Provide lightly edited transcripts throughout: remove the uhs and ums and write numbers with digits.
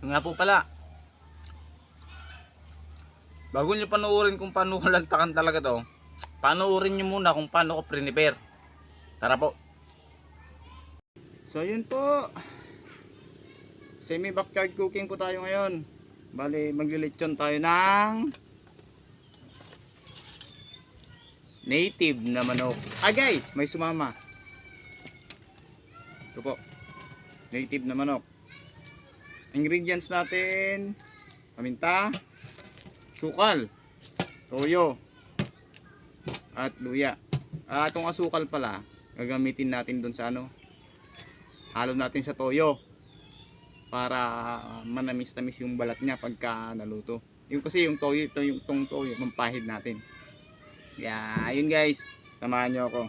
Ito nga po pala, bago nyo panuorin kung paano ko lantakan talaga to, panuorin nyo muna kung paano ko prepare. Tara po. So yun po, semi backyard cooking po tayo ngayon. Bali maglilitsyon tayo ng native na manok. Agay, may sumama. Ito po, native na manok. Ingredients natin, paminta, sukal, toyo, at luya. Itong asukal pala, gagamitin natin dun sa ano, halo natin sa toyo para manamis-tamis yung balat niya pagka naluto. Yung kasi yung toyo, ito yung tong toyo, pampahid natin. Yeah, ayun guys, samahan nyo ako.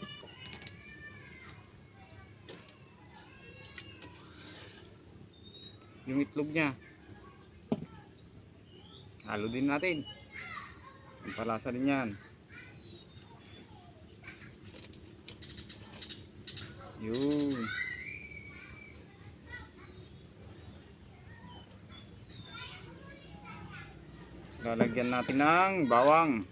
Yung itlog niya, halo din natin. Ang palasa din yan. Yun. Lalagyan natin ng bawang.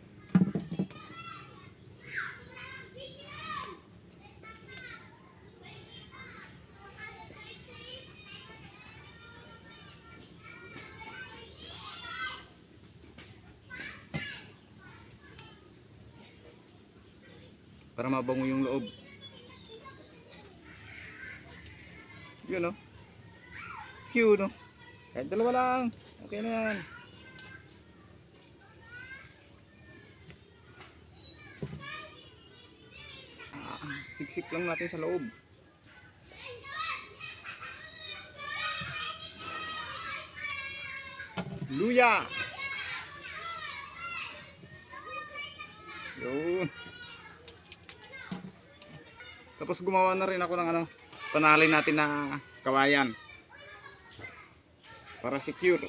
Para mabango yung loob. Yun o. Cute no. Kahit dalawa lang. Okay na yan. Siksik lang natin sa loob. Luya. Yun. Tapos gumawa na rin ako ng ano, panalay natin na kawayan. Para secure.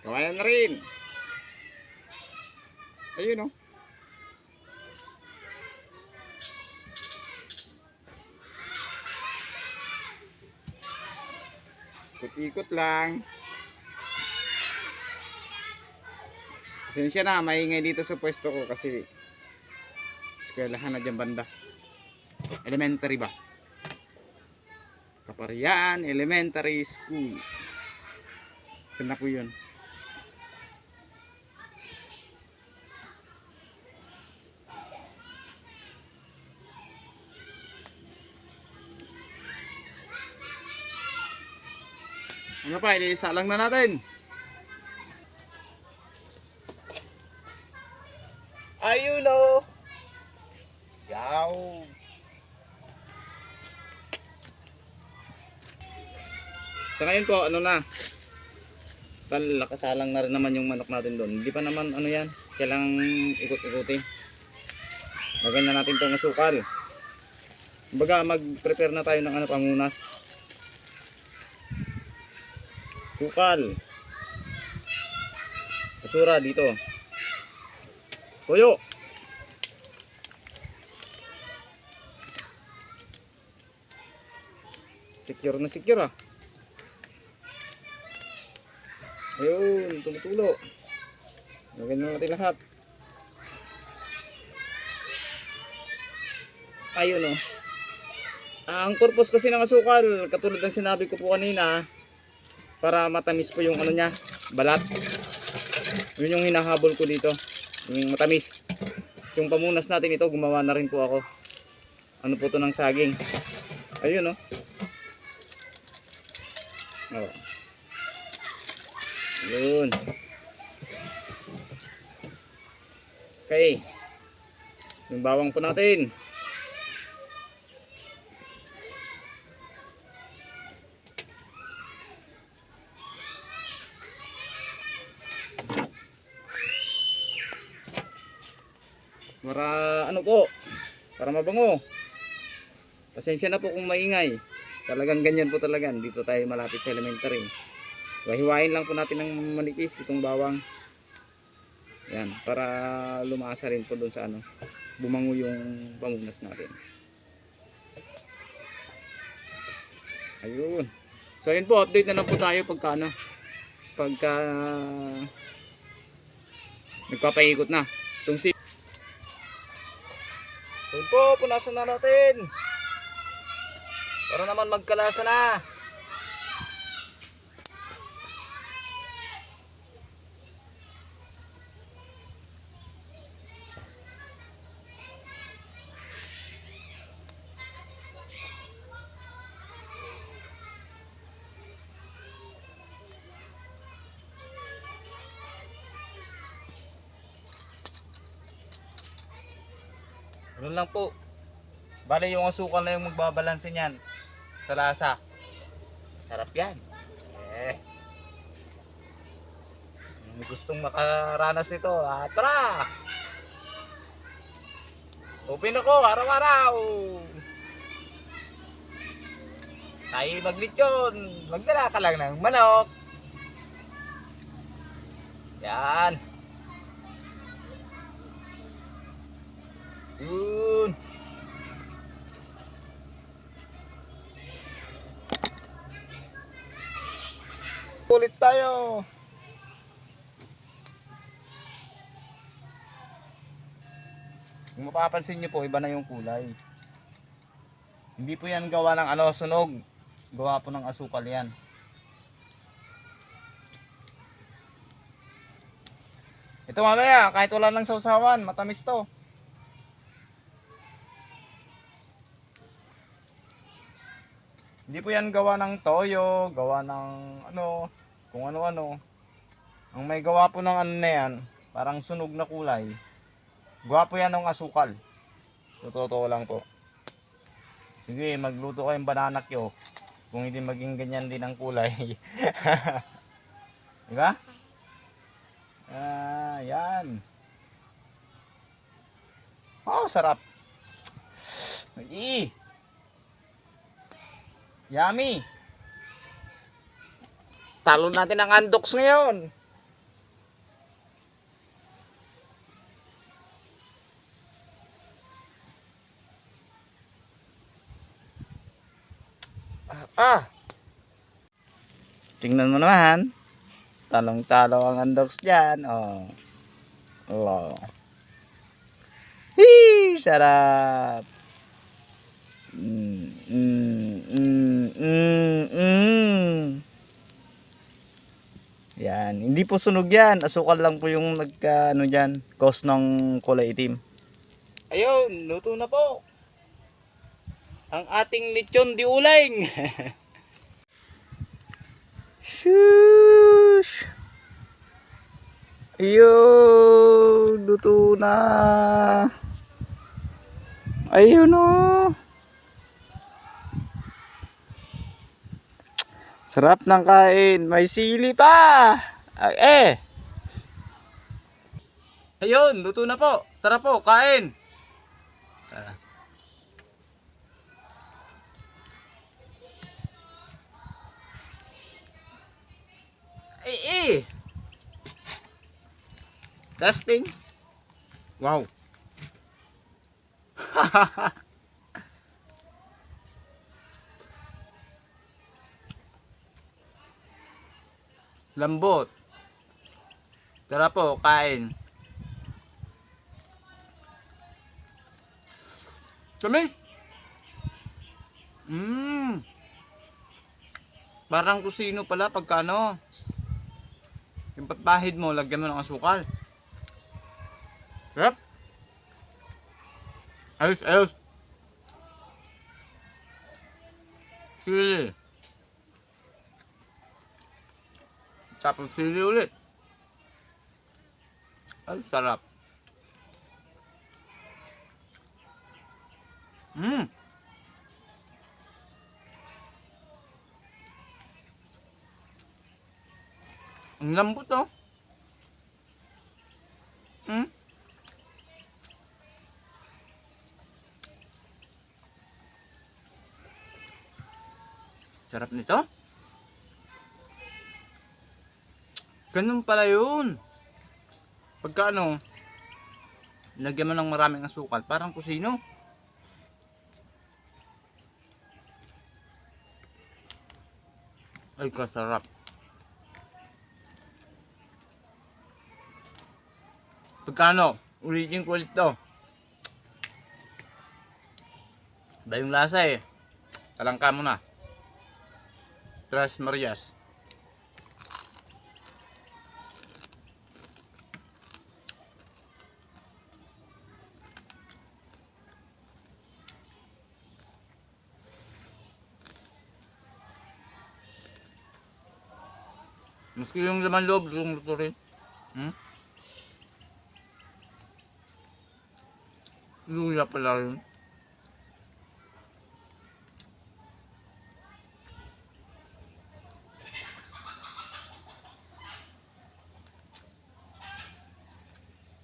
Kawayan na rin. Ayun o. Ikot-ikot lang. Pasensya na, maingay dito sa pwesto ko kasi eskwelahan na dyan banda. Elementary ba? Kaparian Elementary School. Kena ko yun. Ano pa, ilisa lang na natin. Ayun o. Yaw. Sa ngayon po, ano na, lakasalang na rin naman yung manok natin doon. Hindi pa naman ano yan, kailangang ikot-ikutin. Lagyan na natin itong asukal. Kumbaga mag-prepare na tayo ng ano, pangunas. Sukal. Basura dito. Toyo. Secure na secure ah. Ayun, tumutulo. Lagyan na natin lahat. Ayun oh. Ang purpose kasi ng asukal, katulad ng sinabi ko po kanina, para matamis po yung ano niya, balat. Yun yung hinahabol ko dito, yung matamis. Yung pamunas natin ito, gumawa na rin po ako. Ano po to ng saging. Ayun oh. Oh. Yun. Okay. Yung bawang po natin. Para ano po? Para mabango. Pasensya na po kung maingay. Talagang ganyan po talaga. Dito tayo malapit sa elementary. Hiwain lang po natin ng manipis itong bawang. Yan, para lumasa rin po doon sa ano, bumango yung pamunas natin. Ayun. So ayun po, update na lang po tayo pagka ano, pagka nagpapaikot na. Itong si so yun po, punasan na natin. Para naman magkalasa na. Ganun lang po. Bale yung asukal na yung magbabalanse niyan sa lasa. Sarap yan. Kung gustong makaranas nito, tara! Open ako araw-araw. Tayo maglitsyon. Magdala ka lang ng manok. Yan. Yun. Ulit tayo. Kung mapapansin nyo po, iba na yung kulay. Hindi po yan gawa ng sunog. Gawa po ng asukal yan. Ito mamaya, kahit wala ng sausawan, matamis to. Hindi po yan gawa ng toyo, gawa ng kung ano-ano. Ang may gawa po ng na yan, parang sunog na kulay. Gawa po yan ng asukal. Totoo lang po. Sige, magluto kayong banana cue. Kung hindi maging ganyan din ang kulay. Diba? Yan. Oh, sarap. Yummy. Talo natin ang andoks ngayon. Tingnan mo naman. Talong-talo ang andoks dyan. Oh. Hee, sarap. Yan, hindi po sunog yan. Asukal lang po yung dyan, cause ng kulay itim. Ayun, luto na po. Ang ating lechon di uling. Shush. Ayun, luto na. Ayun o. Sarap ng kain. May sili pa. Ayun, luto na po. Tara po, kain. Tara. Testing. Wow. Lambot. Tara po, kain. Tamis. Parang kusino pala pagka yung patpahid mo, lagyan mo ng asukal. Yep. Ayos. Sili. Tapos sili ulit. Ay, sarap. Ang lambot oh. Sarap nito. Ganun pala yun. Pagka lagyan mo ng maraming asukal, parang kusino. Ay, kasarap. Pagkano? Ulitin ko ulit to. Iba yung lasa eh. Talangka mo na. Tres Marias. Maski yung laman loob, luto rin. Hmm? Luya pala yun.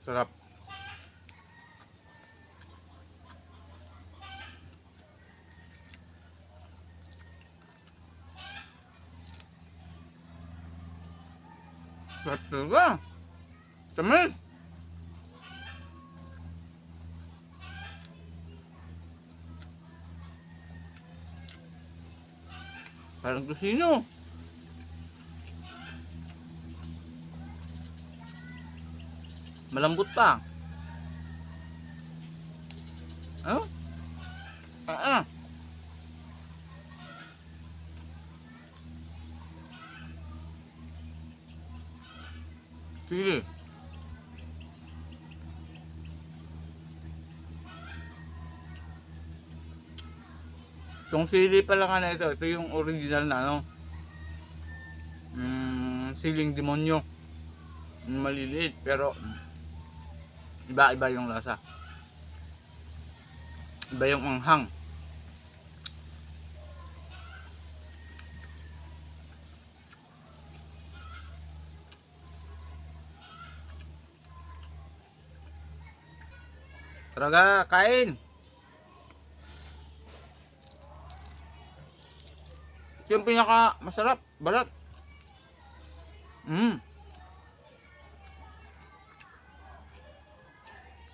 Sarap. Sarap talaga. Tamis. Parang kusino. Malambot pa. Ano? Ah. Sige. Itong sili pala nga na ito. Ito yung original na ano. Siling demonyo. Maliliit pero iba-iba yung lasa. Iba yung anghang. Taraga, kain. Ito yung pinaka masarap, balat.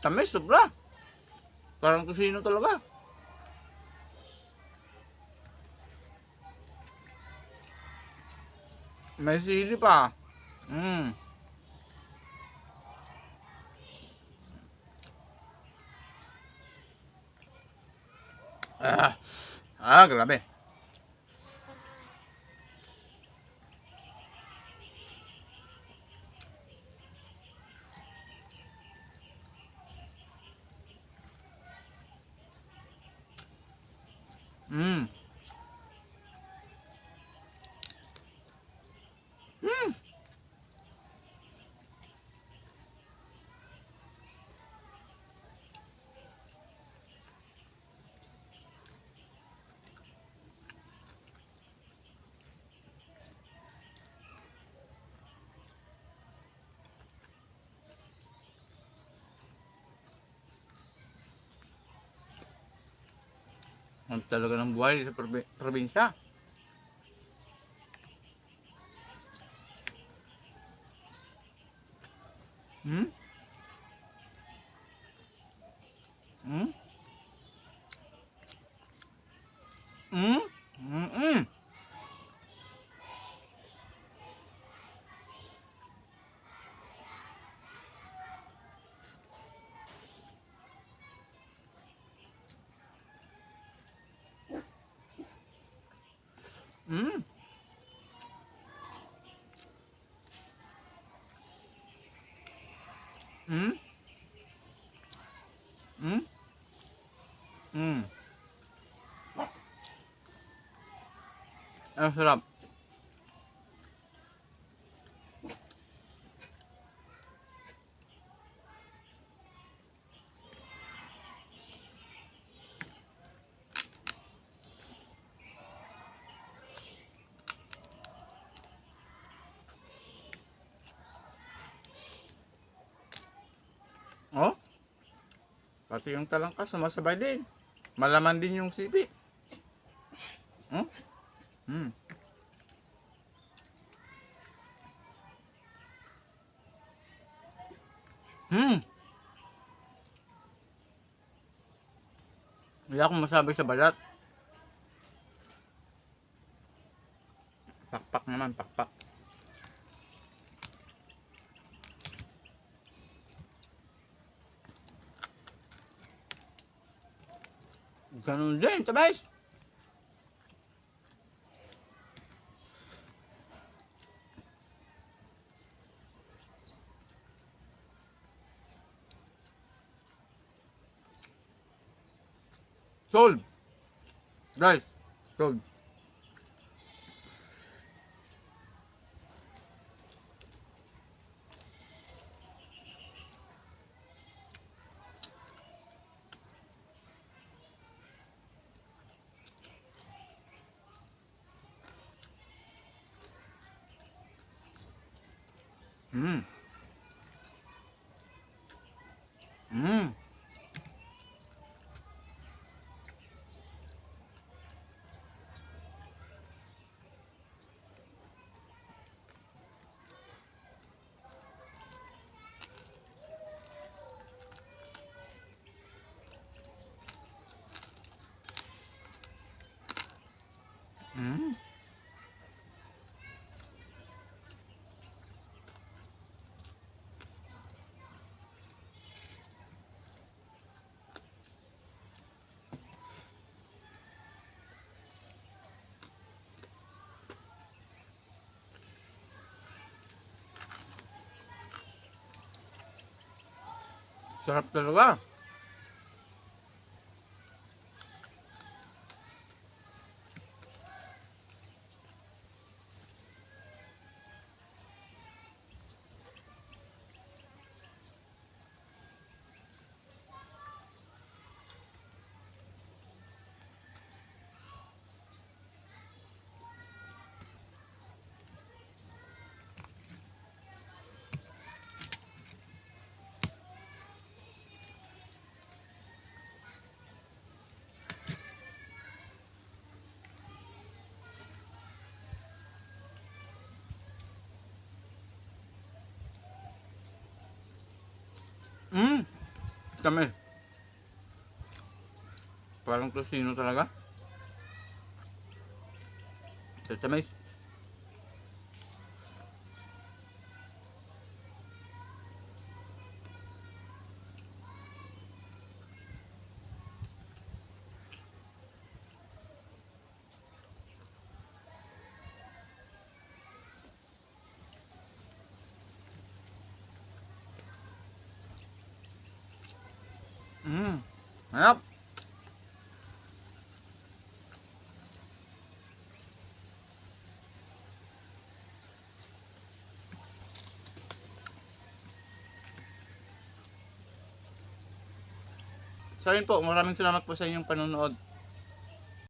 Tamis, sobra. Parang kusino talaga. May sili pa. Grabe. Mm. Ang talaga ng buhay sa probinsya. Hmm? Hmm? Hmm? Hmm? Hmm? Hmm? Hmm? Hmm? Ang sarap. Oh? Pati yung talangka sumasabay din. Malaman din yung sipi. Hmm? Hmm. Hmm. Wala akong masabi sa balat. Pakpak naman, pakpak. Ganun din, tabes. Sold. Guys, sold. Mm. Mm. Mm. Sarap talaga. Mm. Kami. Parang tosino talaga. Tamis. Mm. Ayap. So yun po, maraming salamat po sa inyong panonood.